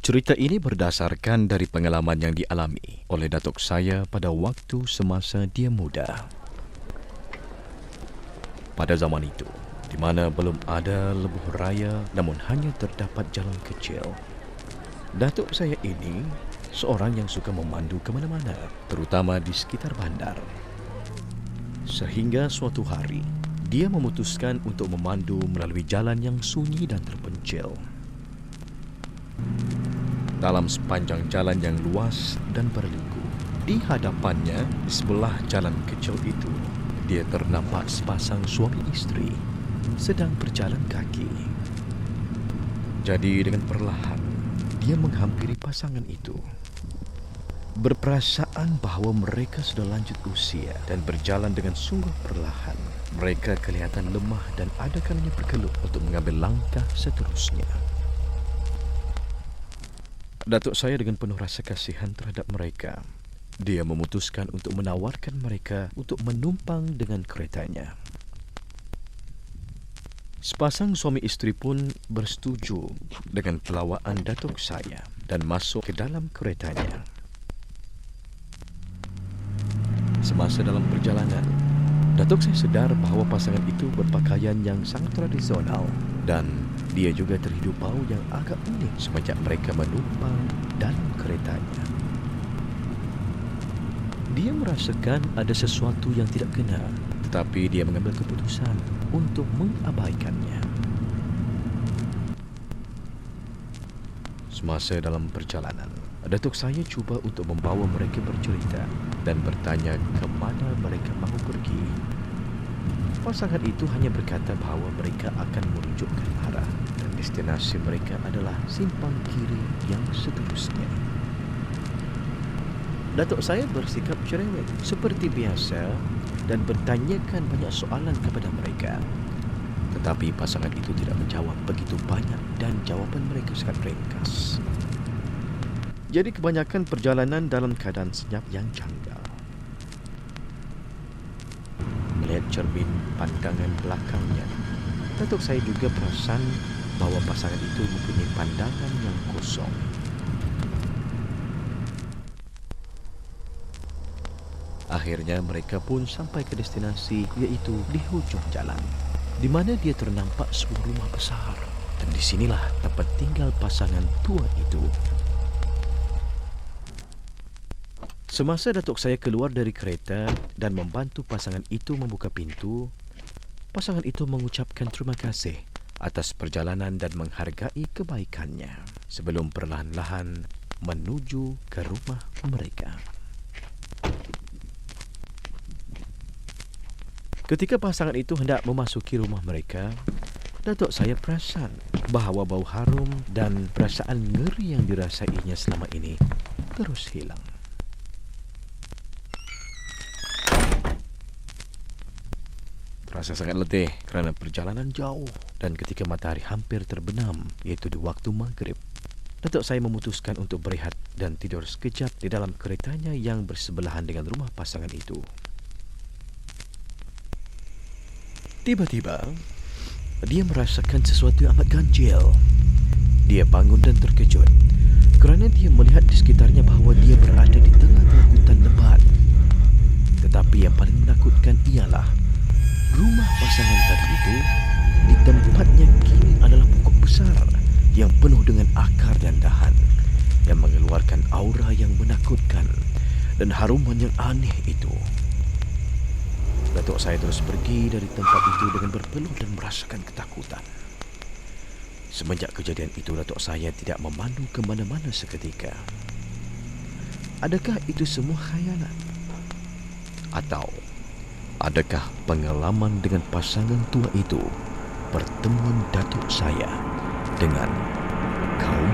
Cerita ini berdasarkan dari pengalaman yang dialami oleh datuk saya pada waktu semasa dia muda. Pada zaman itu, di mana belum ada lebuh raya namun hanya terdapat jalan kecil, datuk saya ini seorang yang suka memandu ke mana-mana, terutama di sekitar bandar. Sehingga suatu hari, dia memutuskan untuk memandu melalui jalan yang sunyi dan terpencil. Dalam sepanjang jalan yang luas dan berliku, di hadapannya, di sebelah jalan kecil itu, dia ternampak sepasang suami isteri sedang berjalan kaki. Jadi dengan perlahan, dia menghampiri pasangan itu. Berperasaan bahawa mereka sudah lanjut usia dan berjalan dengan sungguh perlahan. Mereka kelihatan lemah dan ada kalanya bergelut untuk mengambil langkah seterusnya. Datuk saya dengan penuh rasa kasihan terhadap mereka. Dia memutuskan untuk menawarkan mereka untuk menumpang dengan keretanya. Sepasang suami isteri pun bersetuju dengan pelawaan datuk saya dan masuk ke dalam keretanya. Semasa dalam perjalanan, datuk saya sedar bahawa pasangan itu berpakaian yang sangat tradisional dan dia juga terhidu bau yang agak unik semenjak mereka menumpang dalam keretanya. Dia merasakan ada sesuatu yang tidak kena, tetapi dia mengambil keputusan untuk mengabaikannya. Semasa dalam perjalanan, datuk saya cuba untuk membawa mereka bercerita dan bertanya ke mana mereka mahu pergi. Pasangan itu hanya berkata bahawa mereka akan menunjukkan arah dan destinasi mereka adalah simpang kiri yang seterusnya. Datuk saya bersikap cerewet seperti biasa dan bertanyakan banyak soalan kepada mereka. Tetapi pasangan itu tidak menjawab begitu banyak dan jawapan mereka sangat ringkas. Jadi kebanyakan perjalanan dalam keadaan senyap yang janggal. Melihat cermin pandangan belakangnya, datuk saya juga perasan bahawa pasangan itu mempunyai pandangan yang kosong. Akhirnya mereka pun sampai ke destinasi, iaitu di hujung jalan, di mana dia ternampak sebuah rumah besar. Dan di sinilah tempat tinggal pasangan tua itu. Semasa datuk saya keluar dari kereta dan membantu pasangan itu membuka pintu, pasangan itu mengucapkan terima kasih atas perjalanan dan menghargai kebaikannya sebelum perlahan-lahan menuju ke rumah mereka. Ketika pasangan itu hendak memasuki rumah mereka, datuk saya perasan bahawa bau harum dan perasaan ngeri yang dirasainya selama ini terus hilang. Terasa sangat letih kerana perjalanan jauh dan ketika matahari hampir terbenam, iaitu di waktu maghrib, datuk saya memutuskan untuk berehat dan tidur sekejap di dalam keretanya yang bersebelahan dengan rumah pasangan itu. Tiba-tiba, dia merasakan sesuatu yang amat ganjil. Dia bangun dan terkejut kerana dia melihat di sekitarnya bahawa dia berada di tengah-tengah hutan lebat. Tetapi yang paling menakutkan ialah rumah pasangan tadi itu, di tempatnya kini adalah pokok besar yang penuh dengan akar dan dahan yang mengeluarkan aura yang menakutkan dan haruman yang aneh itu. Datuk saya terus pergi dari tempat itu dengan berpeluh dan merasakan ketakutan. Semenjak kejadian itu, datuk saya tidak memandu ke mana-mana seketika. Adakah itu semua khayalan? Atau adakah pengalaman dengan pasangan tua itu pertemuan datuk saya dengan kaum